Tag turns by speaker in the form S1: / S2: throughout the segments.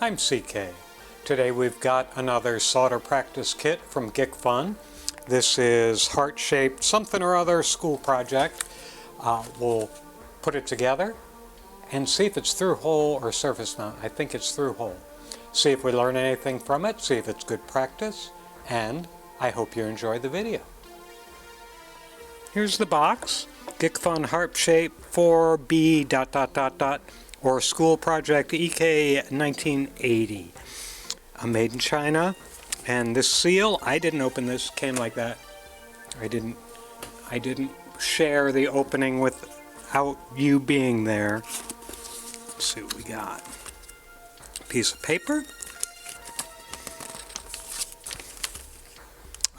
S1: I'm CK. Today we've got another solder practice kit from Gikfun. This is heart-shaped something or other school project. We'll put it together and see if it's through hole or surface mount. I think it's through hole. See if we learn anything from it, see if it's good practice, and I hope you enjoy the video. Here's the box. Gikfun Heart Shape 4B ... or School Project EK 1980. Made in China. And this seal, I didn't open this, came like that. I didn't share the opening without you being there. Let's see what we got. A piece of paper.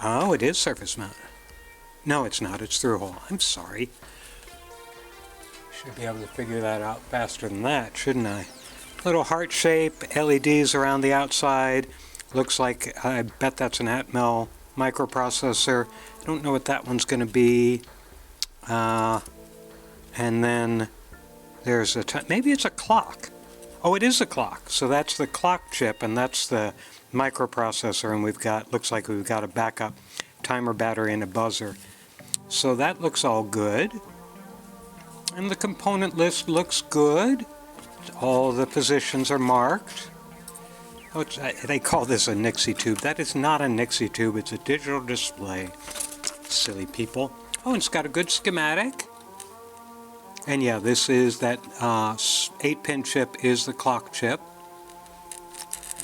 S1: Oh, it is surface mounted. No, it's not. It's through hole. I'm sorry. Should be able to figure that out faster than that, shouldn't I? Little heart shape, LEDs around the outside. Looks like, I bet that's an Atmel microprocessor. I don't know what that one's going to be. And then there's maybe it's a clock. Oh, it is a clock. So that's the clock chip, and that's the microprocessor, and looks like we've got a backup timer battery and a buzzer. So that looks all good. And the component list looks good. All the positions are marked. Oh, they call this a Nixie tube. That is not a Nixie tube. It's a digital display. Silly people. Oh, and it's got a good schematic. And yeah, this is that 8-pin chip is the clock chip.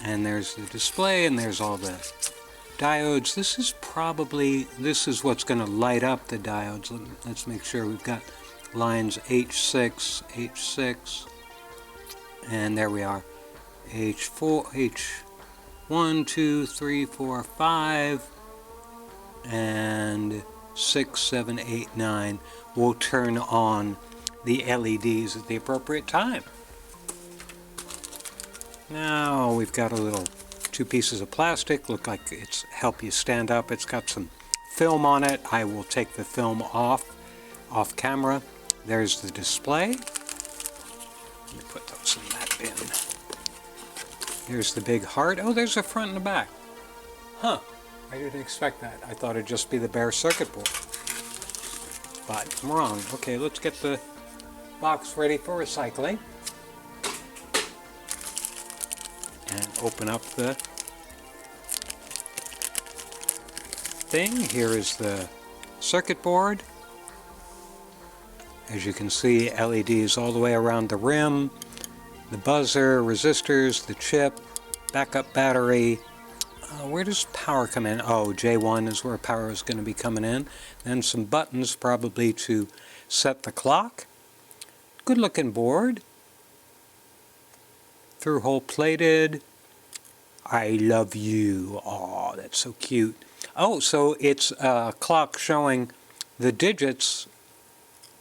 S1: And there's the display, and there's all the diodes. This is what's going to light up the diodes. Let's make sure we've got lines H6, H6, and there we are. H4, H1, 2, 3, 4, 5, and 6, 7, 8, 9 will turn on the LEDs at the appropriate time. Now we've got two pieces of plastic. Look like it's help you stand up. It's got some film on it. I will take the film off camera. There's the display. Let me put those in that bin. Here's the big heart. Oh, there's a front and a back. Huh. I didn't expect that. I thought it'd just be the bare circuit board. But I'm wrong. Okay, let's get the box ready for recycling. And open up the thing. Here is the circuit board. As you can see, LEDs all the way around the rim, the buzzer, resistors, the chip, backup battery. Where does power come in? Oh, J1 is where power is going to be coming in. Then some buttons probably to set the clock. Good looking board. Through hole plated. I love you. Oh, that's so cute. Oh, so it's a clock showing the digits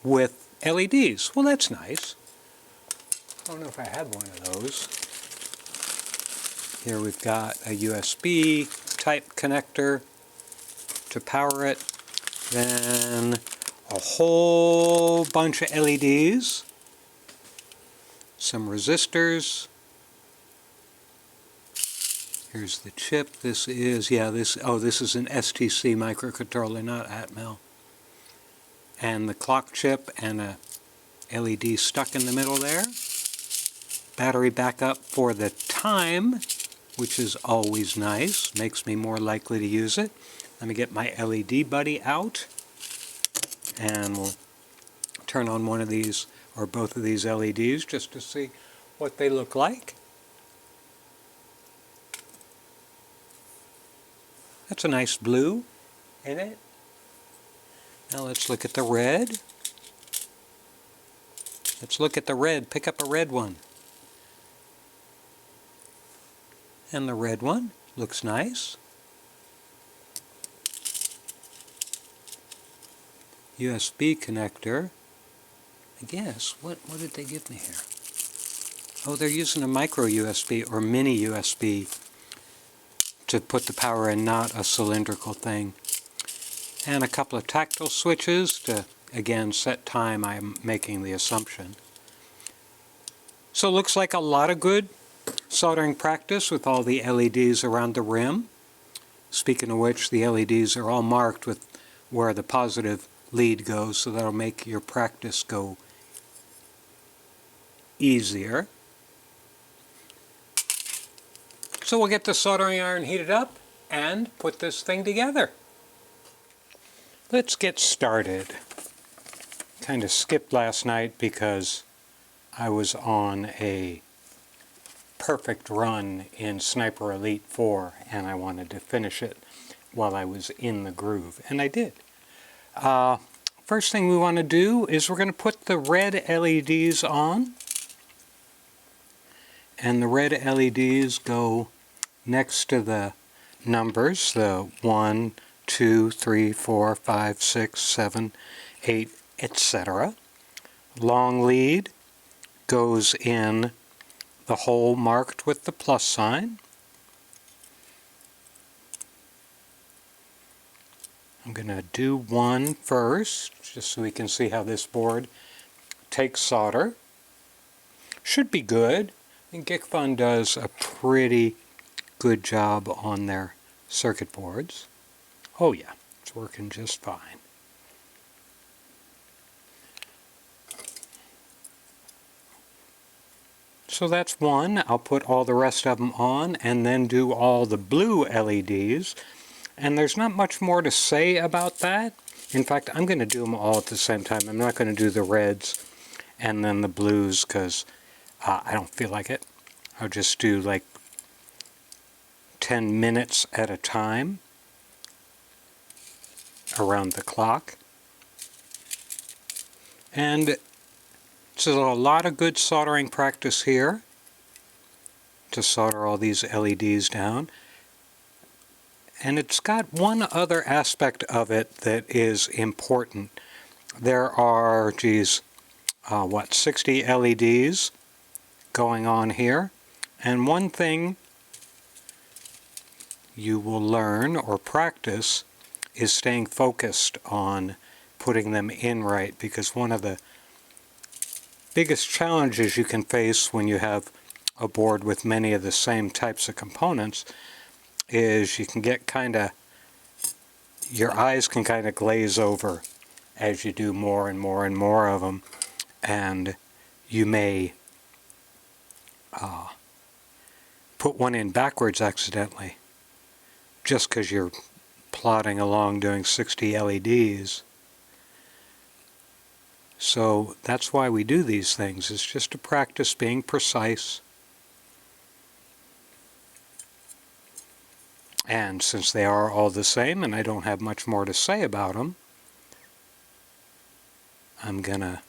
S1: with LEDs. Well, that's nice. I don't know if I had one of those. Here we've got a USB type connector to power it. Then a whole bunch of LEDs. Some resistors. Here's the chip. This is an STC microcontroller, not Atmel. And the clock chip and a LED stuck in the middle there. Battery backup for the time, which is always nice. Makes me more likely to use it. Let me get my LED buddy out. And we'll turn on one of these or both of these LEDs just to see what they look like. That's a nice blue in it. Now let's look at the red. Let's look at the red. Pick up a red one. And the red one looks nice. USB connector. I guess, what did they give me here? Oh, they're using a micro USB or mini USB to put the power in, not a cylindrical thing. And a couple of tactile switches to, again, set time, I'm making the assumption. So it looks like a lot of good soldering practice with all the LEDs around the rim. Speaking of which, the LEDs are all marked with where the positive lead goes, so that'll make your practice go easier. So we'll get the soldering iron heated up and put this thing together. Let's get started. Kind of skipped last night because I was on a perfect run in Sniper Elite 4 and I wanted to finish it while I was in the groove, and I did. First thing we want to do is we're going to put the red LEDs on, and the red LEDs go next to the numbers, the 1, 2, 3, 4, 5, 6, 7, 8, etc. Long lead goes in the hole marked with the plus sign. I'm going to do one first, just so we can see how this board takes solder. Should be good. I think Gikfun does a pretty good job on their circuit boards. Oh yeah, it's working just fine. So that's one. I'll put all the rest of them on and then do all the blue LEDs. And there's not much more to say about that. In fact, I'm going to do them all at the same time. I'm not going to do the reds and then the blues because I don't feel like it. I'll just do like 10 minutes at a time around the clock. And so a lot of good soldering practice here to solder all these LEDs down. And it's got one other aspect of it that is important. There are, 60 LEDs going on here. And one thing you will learn or practice is staying focused on putting them in right, because one of the biggest challenges you can face when you have a board with many of the same types of components is you can get your eyes can kind of glaze over as you do more and more and more of them, and you may put one in backwards accidentally just because you're plodding along doing 60 LEDs. So that's why we do these things. It's just to practice being precise. And since they are all the same and I don't have much more to say about them, I'm going to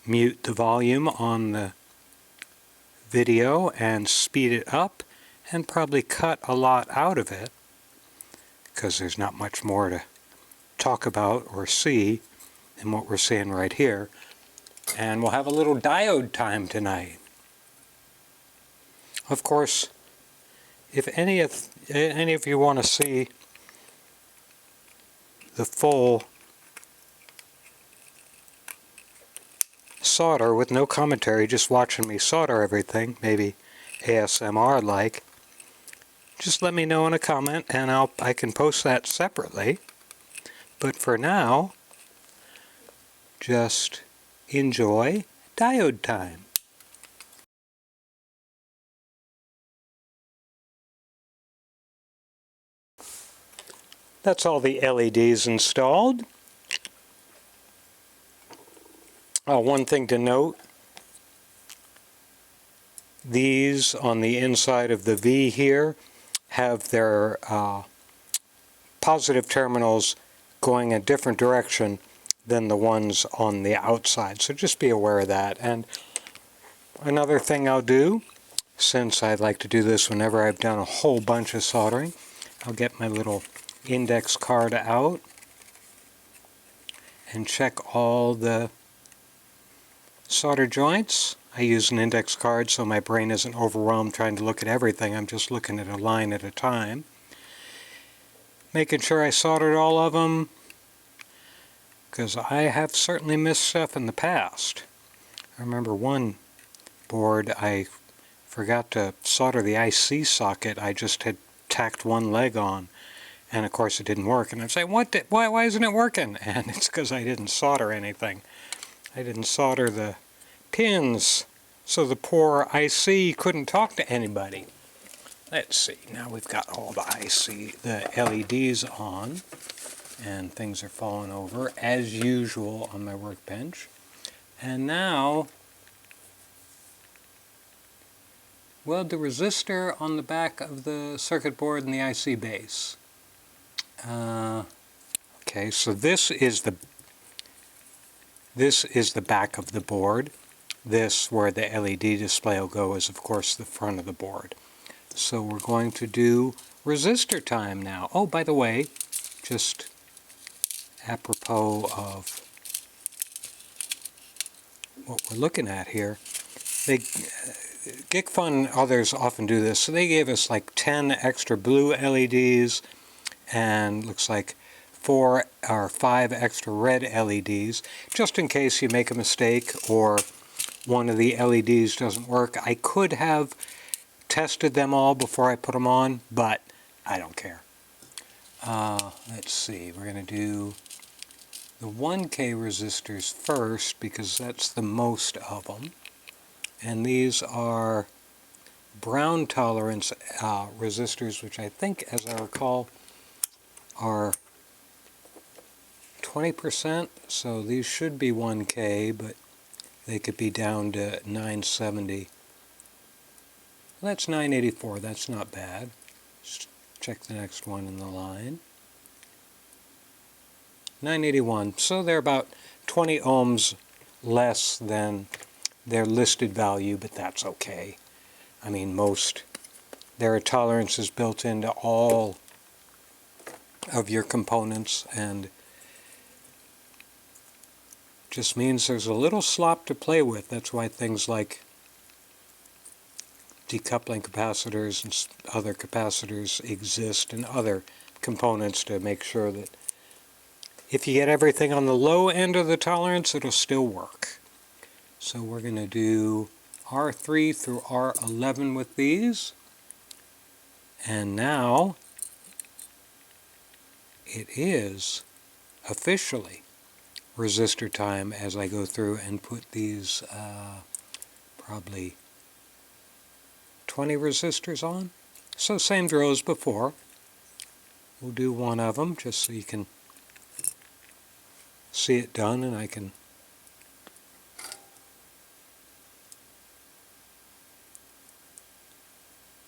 S1: mute the volume on the video and speed it up and probably cut a lot out of it because there's not much more to talk about or see than what we're seeing right here. And we'll have a little diode time tonight. Of course, if any of you want to see the full solder with no commentary, just watching me solder everything, maybe ASMR like, just let me know in a comment and I can post that separately. But for now, just enjoy diode time. That's all the LEDs installed. One thing to note, these on the inside of the V here have their positive terminals going a different direction than the ones on the outside, so just be aware of that. And another thing I'll do, since I like to do this whenever I've done a whole bunch of soldering, I'll get my little index card out and check all the solder joints. I use an index card so my brain isn't overwhelmed trying to look at everything. I'm just looking at a line at a time. Making sure I soldered all of them. because I have certainly missed stuff in the past. I remember one board I forgot to solder the IC socket. I just had tacked one leg on, and of course it didn't work. And I'm saying, why isn't it working? And it's because I didn't solder anything. I didn't solder the pins, so the poor IC couldn't talk to anybody. Let's see, now we've got all the LEDs on, and things are falling over as usual on my workbench. And now, weld the resistor on the back of the circuit board and the IC base. Okay, so this is the back of the board. This, where the LED display will go, is of course the front of the board. So we're going to do resistor time now. Oh, by the way, just apropos of what we're looking at here, Gikfun and others often do this. So they gave us like 10 extra blue LEDs and looks like 4 or 5 extra red LEDs, just in case you make a mistake or one of the LEDs doesn't work. I could have tested them all before I put them on, but I don't care. Let's see, we're going to do the 1K resistors first because that's the most of them. And these are brown tolerance resistors, which I think, as I recall, are 20%. So these should be 1K, but they could be down to 970. Well, that's 984. That's not bad. Just check the next one in the line. 981. So they're about 20 ohms less than their listed value, but that's okay. I mean, there are tolerances built into all of your components, and just means there's a little slop to play with. That's why things like decoupling capacitors and other capacitors exist in other components, to make sure that if you get everything on the low end of the tolerance, it'll still work. So we're going to do R3 through R11 with these. And now it is officially resistor time as I go through and put these probably 20 resistors on. So same drill as before. We'll do one of them just so you can see it done, and I can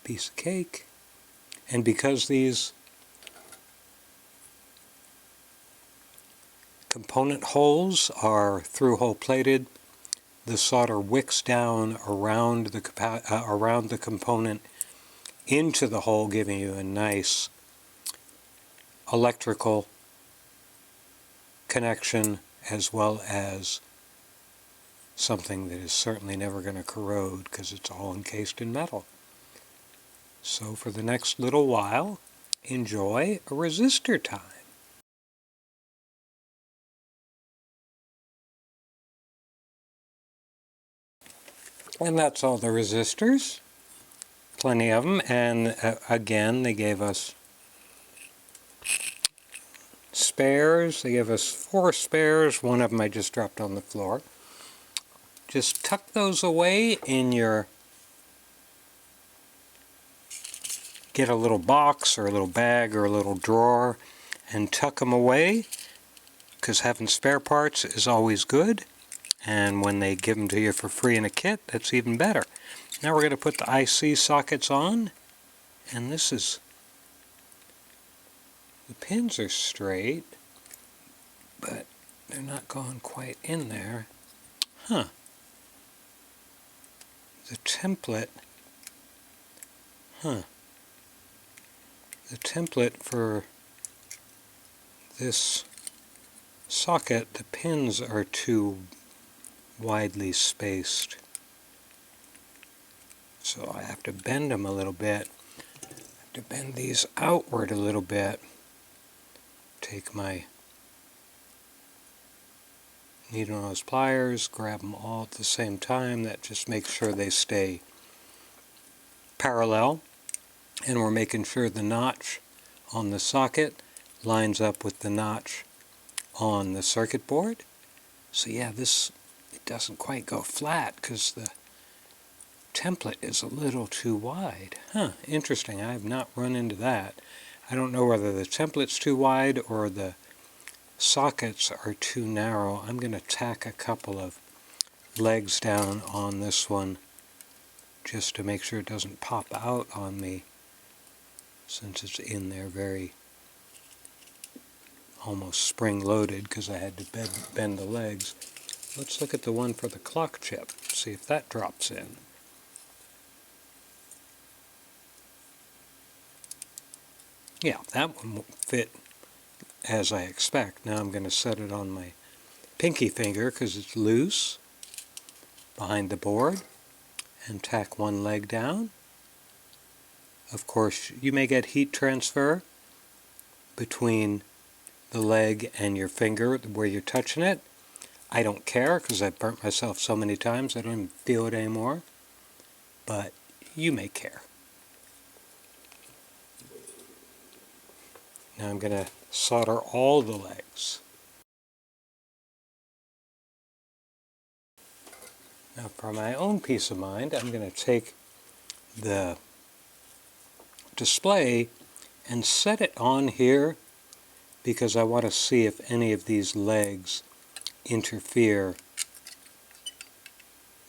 S1: piece of cake. And because these component holes are through-hole plated, the solder wicks down around the component into the hole, giving you a nice electrical connection, as well as something that is certainly never going to corrode because it's all encased in metal. So for the next little while, enjoy a resistor time. And that's all the resistors. Plenty of them. And again, they gave us spares. They gave us 4 spares. One of them I just dropped on the floor. Just tuck those away in your... Get a little box or a little bag or a little drawer and tuck them away, because having spare parts is always good. And when they give them to you for free in a kit, that's even better. Now we're going to put the IC sockets on, and the pins are straight, but they're not going quite in there. Huh. The template for this socket, the pins are too widely spaced. So I have to bend them a little bit. I have to bend these outward a little bit. Take my needle nose pliers, grab them all at the same time. That just makes sure they stay parallel, and we're making sure the notch on the socket lines up with the notch on the circuit board. So yeah, it doesn't quite go flat because the template is a little too wide. Interesting. I have not run into that. I don't know whether the template's too wide or the sockets are too narrow. I'm going to tack a couple of legs down on this one just to make sure it doesn't pop out on me, since it's in there very almost spring-loaded because I had to bend the legs. Let's look at the one for the clock chip, see if that drops in. Yeah, that one won't fit as I expect. Now I'm going to set it on my pinky finger because it's loose behind the board and tack one leg down. Of course, you may get heat transfer between the leg and your finger where you're touching it. I don't care because I've burnt myself so many times I don't even feel it anymore, but you may care. Now I'm going to solder all the legs. Now for my own peace of mind, I'm going to take the display and set it on here because I want to see if any of these legs interfere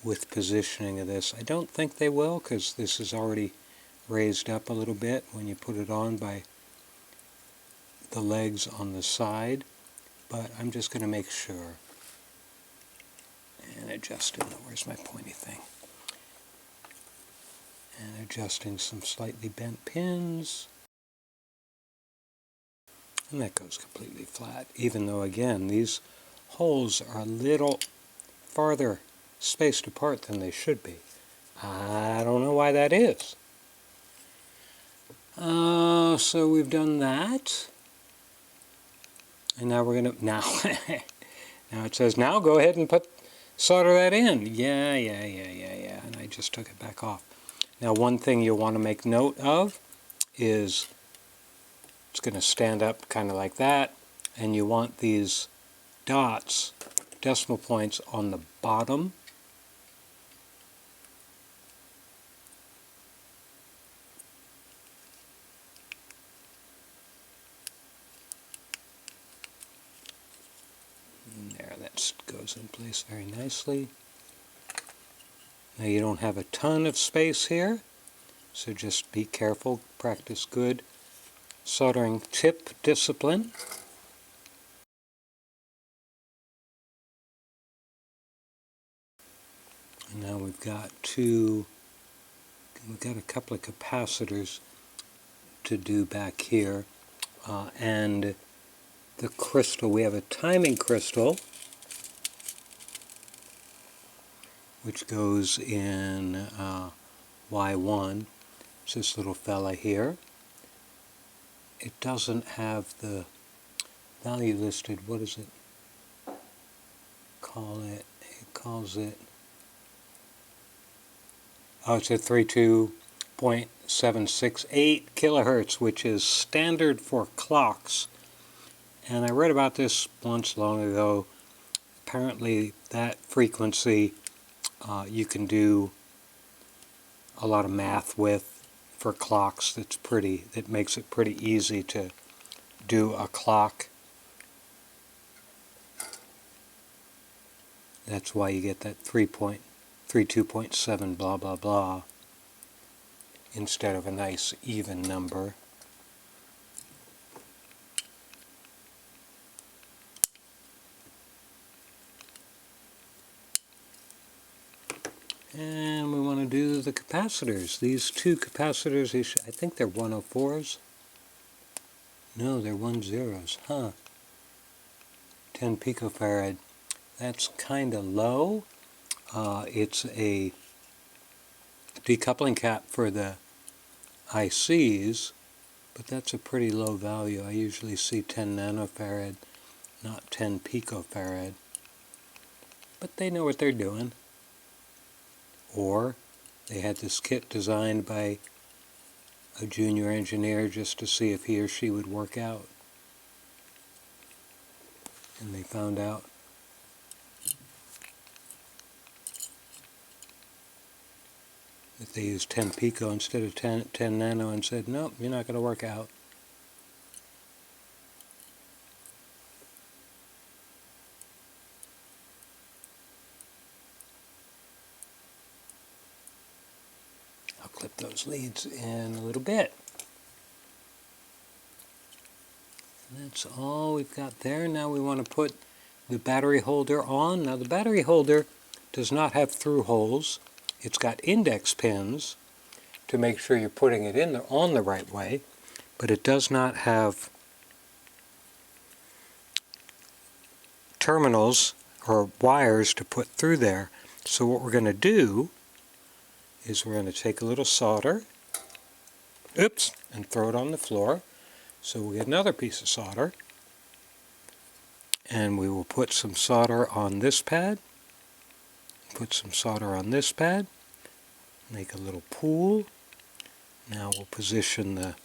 S1: with positioning of this. I don't think they will because this is already raised up a little bit when you put it on by the legs on the side, but I'm just going to make sure and adjusting, where's my pointy thing, and adjusting some slightly bent pins, and that goes completely flat, even though again these holes are a little farther spaced apart than they should be. I don't know why that is. So we've done that. And now we're going to, now it says, now go ahead and solder that in. Yeah, and I just took it back off. Now one thing you'll want to make note of is it's going to stand up kind of like that, and you want these dots, decimal points, on the bottom. There, that goes in place very nicely. Now you don't have a ton of space here, so just be careful, practice good soldering tip discipline. And now we've got a couple of capacitors to do back here, and the crystal. We have a timing crystal which goes in Y1. It's this little fella here. It doesn't have the value listed. What does it call it? It calls it, oh, it's at 32.768 kilohertz, which is standard for clocks. And I read about this once long ago. Apparently that frequency you can do a lot of math with for clocks. That makes it pretty easy to do a clock. That's why you get that 32.7 blah blah blah instead of a nice even number. And we want to do the capacitors. These two capacitors, I think they're 104s. No, they're 10s. 10 picofarad. That's kind of low. It's a decoupling cap for the ICs, but that's a pretty low value. I usually see 10 nanofarad, not 10 picofarad. but they know what they're doing. Or they had this kit designed by a junior engineer just to see if he or she would work out. And they found out that they used 10 pico instead of 10 nano and said, nope, you're not going to work out. I'll clip those leads in a little bit. And that's all we've got there. Now we want to put the battery holder on. Now the battery holder does not have through holes. It's got index pins to make sure you're putting it in on the right way, but it does not have terminals or wires to put through there. So what we're going to do is we're going to take a little solder, and throw it on the floor. So we'll get another piece of solder, and we will put some solder on this pad, put some solder on this pad, make a little pool. Now we'll position the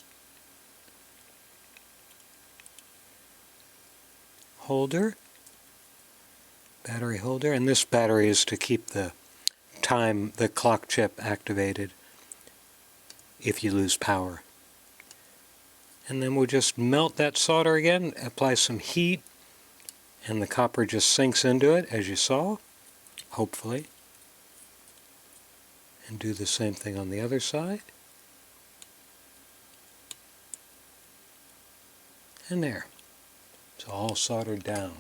S1: holder, battery holder, and this battery is to keep the clock chip activated if you lose power. And then we'll just melt that solder again, apply some heat, and the copper just sinks into it, as you saw, hopefully. And do the same thing on the other side. And there. It's all soldered down.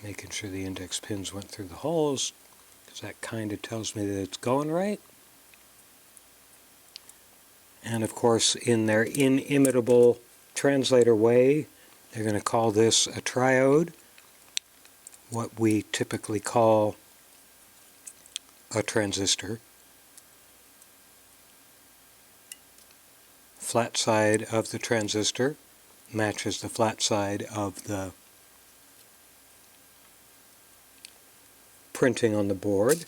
S1: Making sure the index pins went through the holes, because that kind of tells me that it's going right. And of course, in their inimitable translator way, they're going to call this a triode, what we typically call a transistor. Flat side of the transistor matches the flat side of the printing on the board.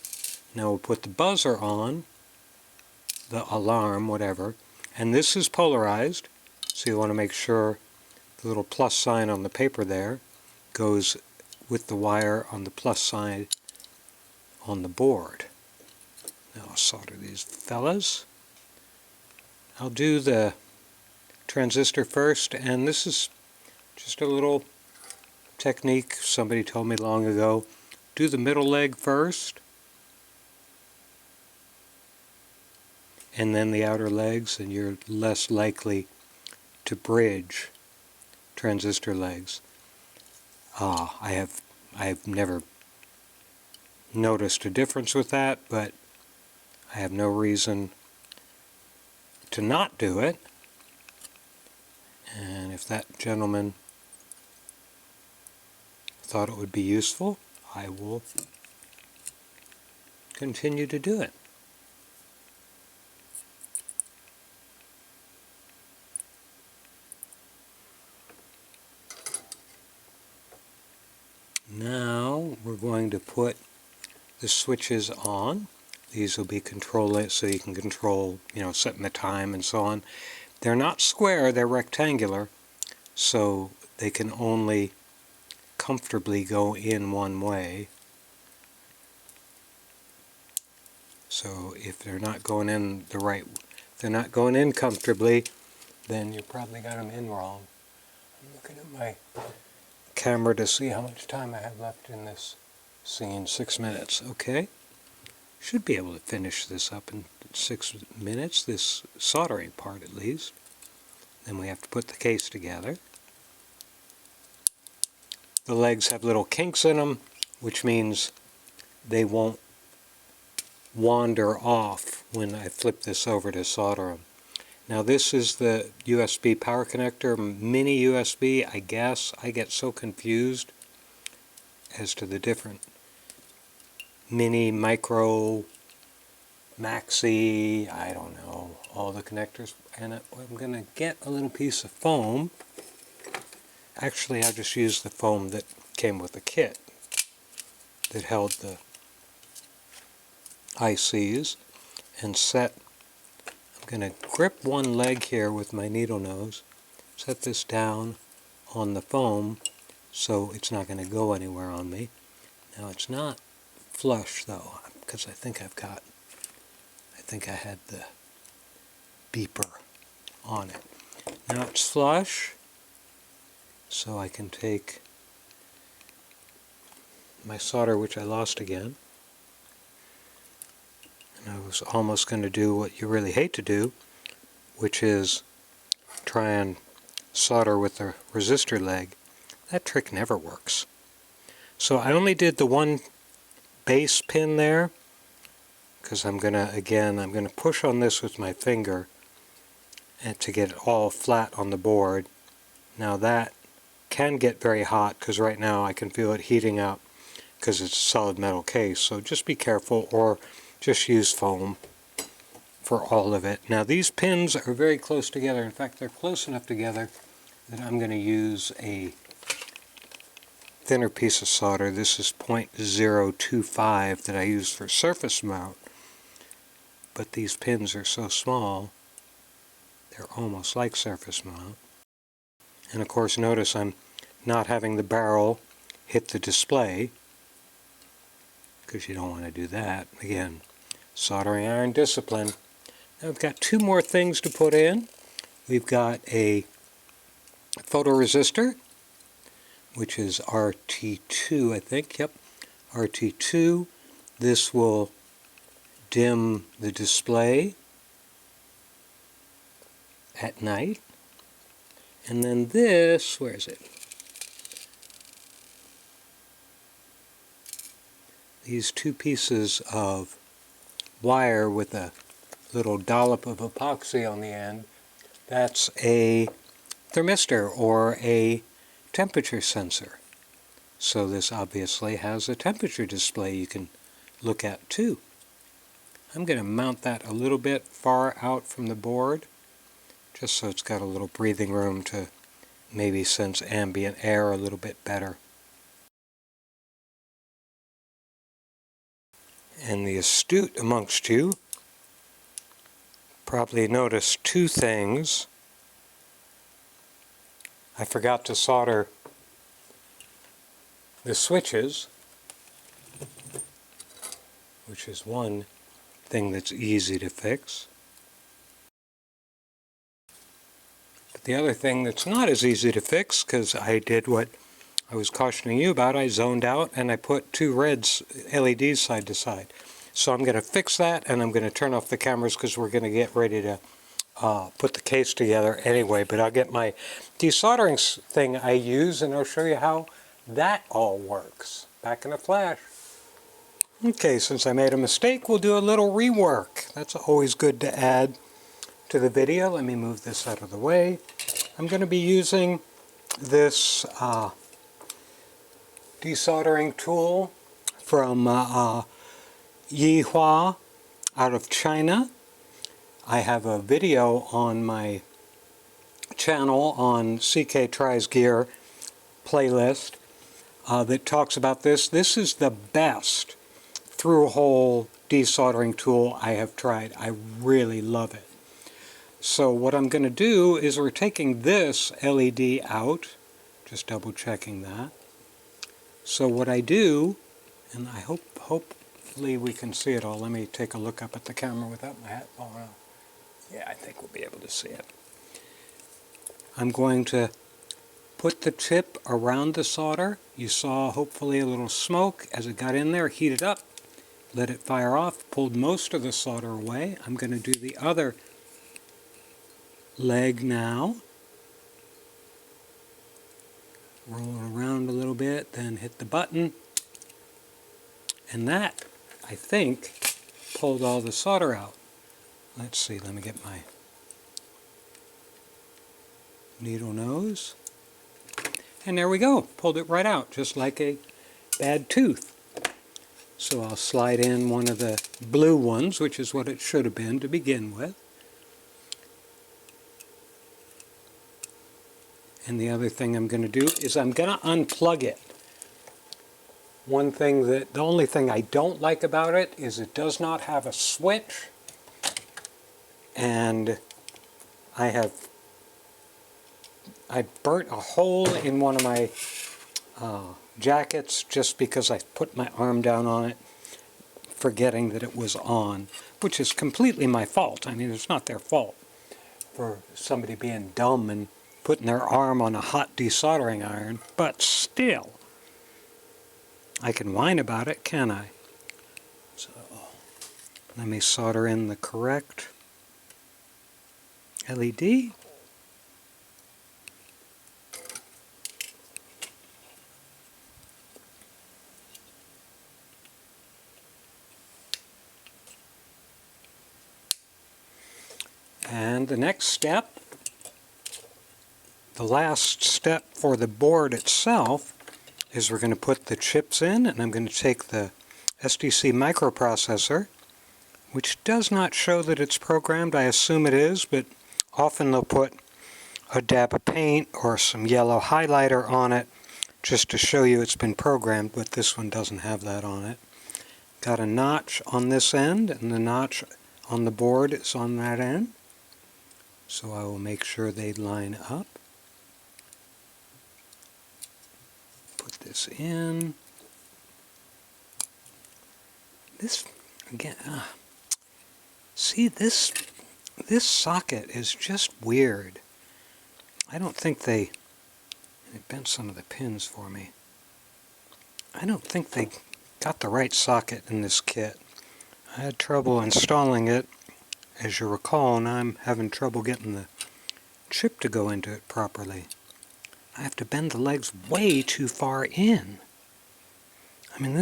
S1: Now we'll put the buzzer on, the alarm, whatever, and this is polarized, so you want to make sure the little plus sign on the paper there goes with the wire on the plus side on the board. Now I'll solder these fellas. I'll do the transistor first, and this is just a little technique somebody told me long ago. Do the middle leg first, and then the outer legs, and you're less likely to bridge transistor legs. I have never noticed a difference with that, but I have no reason to not do it. And if that gentleman thought it would be useful, I will continue to do it. Now we're going to put the switches on. These will be control, so you can control, setting the time and so on. They're not square, they're rectangular, so they can only comfortably go in one way. So if they're not going in if they're not going in comfortably, then you probably got them in wrong. I'm looking at my camera to see how much time I have left in this scene. 6 minutes. Okay. Should be able to finish this up in 6 minutes, this soldering part at least. Then we have to put the case together. The legs have little kinks in them, which means they won't wander off when I flip this over to solder them. Now this is the USB power connector, mini USB, I guess. I get so confused as to the different mini, micro, maxi, I don't know, all the connectors. And I'm going to get a little piece of foam. Actually, I just used the foam that came with the kit. that held the ICs and set. I'm going to grip one leg here with my needle nose, set this down on the foam so it's not going to go anywhere on me. Now it's not flush though, because I think I had the beeper on it. Now it's flush, so I can take my solder, which I lost again. And I was almost going to do what you really hate to do, which is try and solder with the resistor leg. That trick never works. So I only did the one base pin there, because I'm going to push on this with my finger and to get it all flat on the board. Now that can get very hot, because right now I can feel it heating up because it's a solid metal case. So just be careful, or just use foam for all of it. Now these pins are very close together. In fact, they're close enough together that I'm going to use a thinner piece of solder. This is 0.025 that I use for surface mount. But these pins are so small, they're almost like surface mount. And of course, notice I'm not having the barrel hit the display, because you don't want to do that. Again, soldering iron discipline. Now we've got two more things to put in. We've got a photoresistor, which is RT2, I think. Yep, RT2. This will dim the display at night. And then this, where is it? These two pieces of wire with a little dollop of epoxy on the end, that's a thermistor or a temperature sensor. So this obviously has a temperature display you can look at too. I'm going to mount that a little bit far out from the board, just so it's got a little breathing room to maybe sense ambient air a little bit better. And the astute amongst you probably noticed two things. I forgot to solder the switches, which is one thing that's easy to fix. But the other thing that's not as easy to fix, because I did what I was cautioning you about, I zoned out and I put two reds LEDs side to side. So I'm going to fix that, and I'm going to turn off the cameras because we're going to get ready to put the case together anyway. But I'll get my desoldering thing I use, and I'll show you how that all works. Back in a flash. Okay, since I made a mistake, we'll do a little rework. That's always good to add to the video. Let me move this out of the way. I'm going to be using this desoldering tool from Yihua out of China. I have a video on my channel on CK Tries Gear playlist that talks about this. This is the best through-hole desoldering tool I have tried. I really love it. So what I'm going to do is we're taking this LED out, just double checking that. So what I do, and I hopefully we can see it all. Let me take a look up at the camera without my hat falling off. Yeah, I think we'll be able to see it. I'm going to put the tip around the solder. You saw hopefully a little smoke as it got in there, heated up, let it fire off, pulled most of the solder away. I'm going to do the other leg now. Roll it around a little bit, then hit the button. And that, I think, pulled all the solder out. Let's see, let me get my needle nose. And there we go, pulled it right out, just like a bad tooth. So I'll slide in one of the blue ones, which is what it should have been to begin with. And the other thing I'm going to do is I'm going to unplug it. The only thing I don't like about it is it does not have a switch, and I burnt a hole in one of my jackets just because I put my arm down on it, forgetting that it was on, which is completely my fault. I mean, it's not their fault for somebody being dumb and putting their arm on a hot desoldering iron, but still, I can whine about it, can I? So, let me solder in the correct LED. And the next step, the last step for the board itself, is we're going to put the chips in, and I'm going to take the SDC microprocessor, which does not show that it's programmed. I assume it is, but often they'll put a dab of paint or some yellow highlighter on it just to show you it's been programmed, but this one doesn't have that on it. Got a notch on this end, and the notch on the board is on that end. So I will make sure they line up. Put this in. This, again, see, this socket is just weird. I don't think they bent some of the pins for me. I don't think they got the right socket in this kit. I had trouble installing it. As you recall, now I'm having trouble getting the chip to go into it properly. I have to bend the legs way too far in. I mean,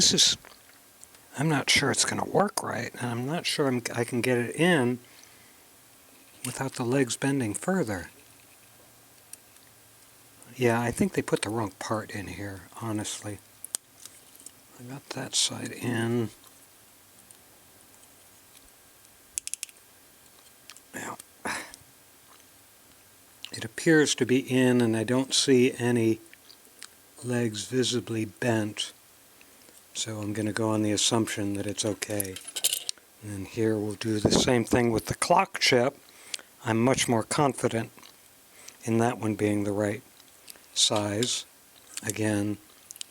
S1: I'm not sure it's going to work right, and I'm not sure I can get it in without the legs bending further. Yeah, I think they put the wrong part in here, honestly. I got that side in. Now, it appears to be in, and I don't see any legs visibly bent. So I'm going to go on the assumption that it's okay. And then here we'll do the same thing with the clock chip. I'm much more confident in that one being the right size. Again,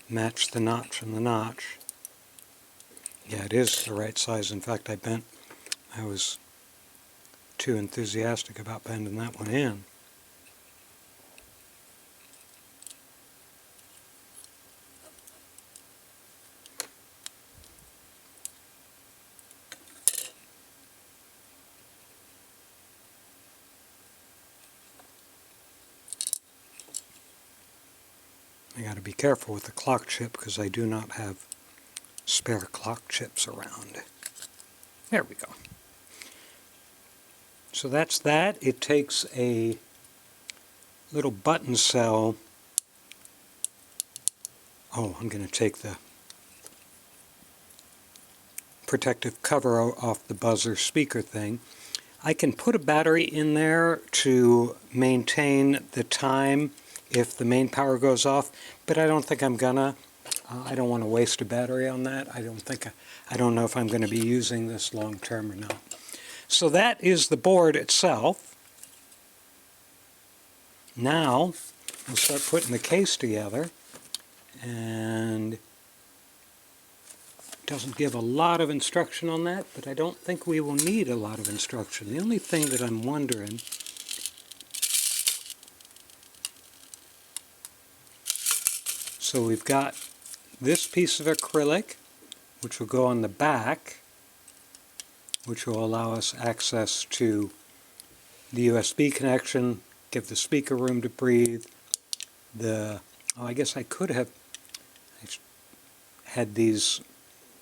S1: match the notch and the notch. Yeah, it is the right size. In fact, I was too enthusiastic about bending that one in. I got to be careful with the clock chip because I do not have spare clock chips around. There we go. So that's that. It takes a little button cell. Oh, I'm going to take the protective cover off the buzzer speaker thing. I can put a battery in there to maintain the time if the main power goes off, but I don't think I'm gonna. I don't want to waste a battery on that. I don't know if I'm going to be using this long term or not. So that is the board itself. Now we'll start putting the case together, and it doesn't give a lot of instruction on that, but I don't think we will need a lot of instruction. The only thing that I'm wondering, so we've got this piece of acrylic, which will go on the back, which will allow us access to the USB connection, give the speaker room to breathe. I guess I could have had the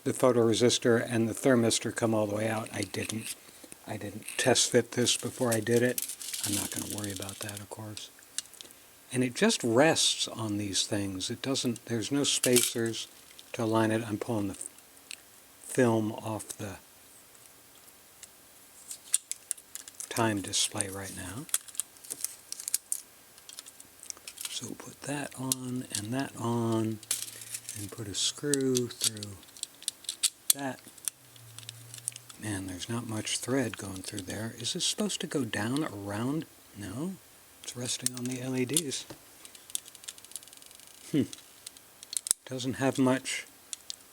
S1: photoresistor and the thermistor come all the way out. I didn't test fit this before I did it. I'm not going to worry about that, of course. And it just rests on these things. There's no spacers to align it. I'm pulling the film off the time display right now. So we'll put that on, and and put a screw through that. Man, there's not much thread going through there. Is this supposed to go down around? No, it's resting on the LEDs. Doesn't have much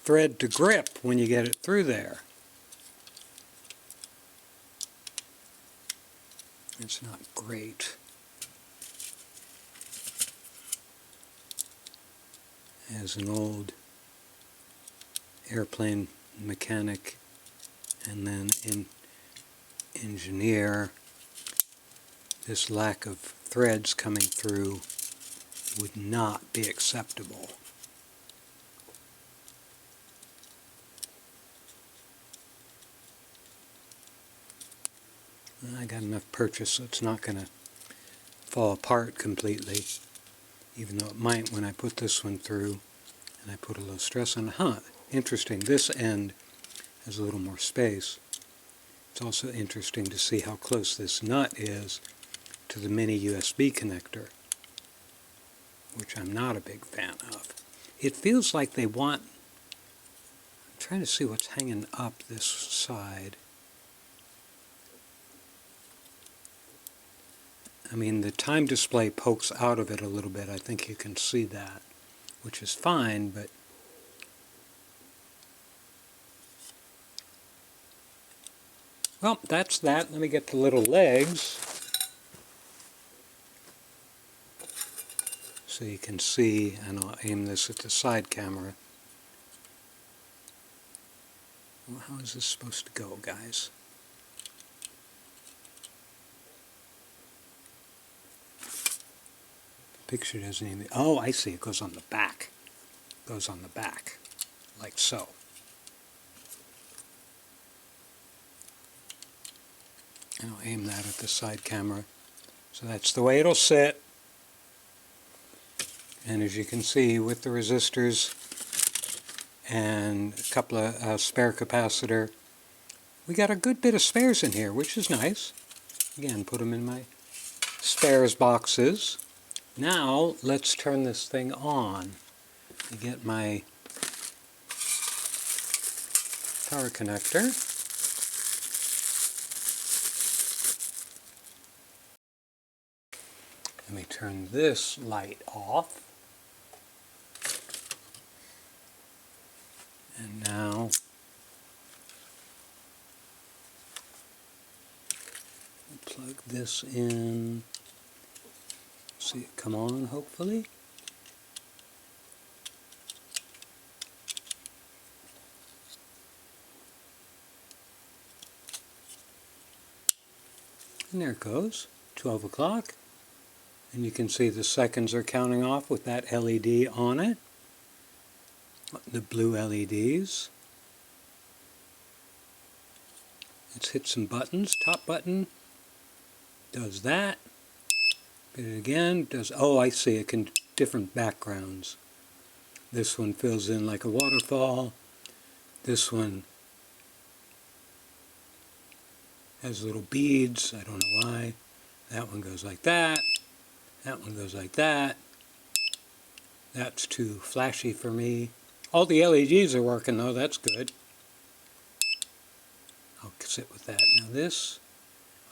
S1: thread to grip when you get it through there. It's not great. As an old airplane mechanic and then engineer, this lack of threads coming through would not be acceptable. I got enough purchase so it's not going to fall apart completely, even though it might when I put this one through and I put a little stress on it. Interesting, this end has a little more space. It's also interesting to see how close this nut is to the mini USB connector, which I'm not a big fan of. It feels like they want, I'm trying to see what's hanging up this side. I mean, the time display pokes out of it a little bit. I think you can see that, which is fine, but well, that's that. Let me get the little legs so you can see, and I'll aim this at the side camera. Well, how is this supposed to go, guys? Picture doesn't even, oh, I see, it goes on the back. It goes on the back, like so. And I'll aim that at the side camera. So that's the way it'll sit. And as you can see, with the resistors and a couple of spare capacitor, we got a good bit of spares in here, which is nice. Again, put them in my spares boxes. Now, let's turn this thing on. I get my power connector. Let me turn this light off. And now, plug this in. See it come on, hopefully. And there it goes, 12 o'clock. And you can see the seconds are counting off with that LED on it. The blue LEDs. Let's hit some buttons. Top button does that. Hit it again, does, oh, I see, it can, different backgrounds. This one fills in like a waterfall. This one has little beads, I don't know why. That one goes like that. That one goes like that. That's too flashy for me. All the LEDs are working though, that's good. I'll sit with that. Now this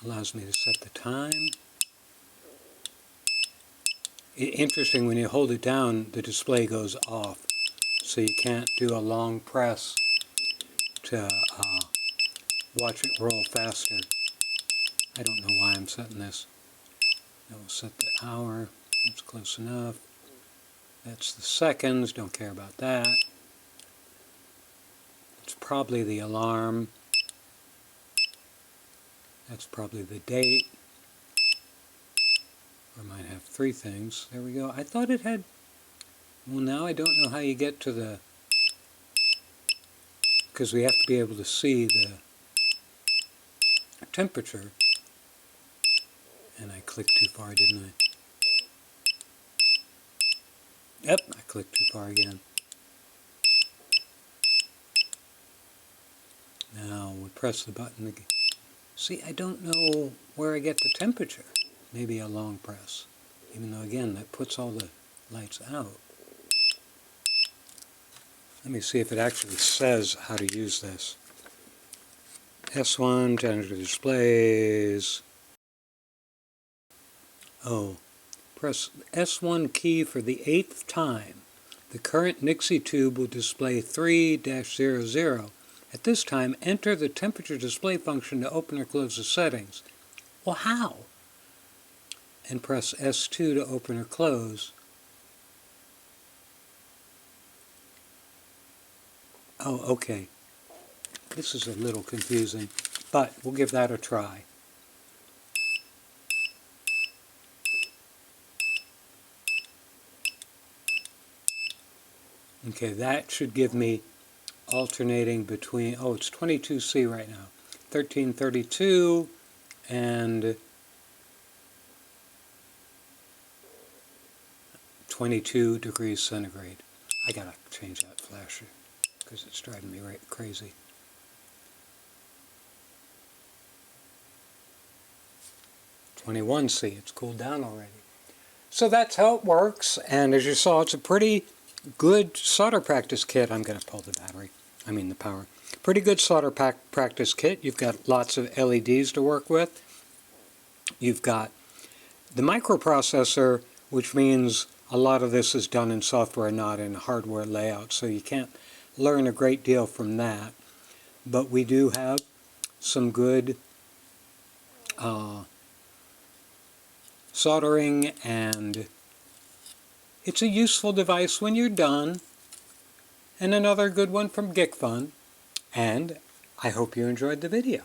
S1: allows me to set the time. Interesting, when you hold it down, the display goes off. So you can't do a long press to watch it roll faster. I don't know why I'm setting this. I will set the hour. That's close enough. That's the seconds. Don't care about that. It's probably the alarm. That's probably the date. Or I might have three things. There we go. I thought it had... Well, now I don't know how you get to the... Because we have to be able to see the temperature. And I clicked too far, didn't I? Yep, I clicked too far again. Now we press the button again. See, I don't know where I get the temperature. Maybe a long press. Even though, again, that puts all the lights out. Let me see if it actually says how to use this. S1, generator displays. Oh, press S1 key for the 8th time. The current Nixie tube will display 3-00. At this time, enter the temperature display function to open or close the settings. Well, how? And press S2 to open or close. Oh, okay. This is a little confusing, but we'll give that a try. Okay, that should give me alternating between, oh, it's 22C right now, 1332 and 22 degrees centigrade. I gotta change that flasher because it's driving me right crazy. (21C), it's cooled down already. So that's how it works, and as you saw, it's a pretty good solder practice kit. I'm going to pull the power. Pretty good solder practice kit. You've got lots of LEDs to work with. You've got the microprocessor, which means a lot of this is done in software, not in hardware layout, so you can't learn a great deal from that. But we do have some good soldering, and it's a useful device when you're done. And another good one from Gikfun, and I hope you enjoyed the video.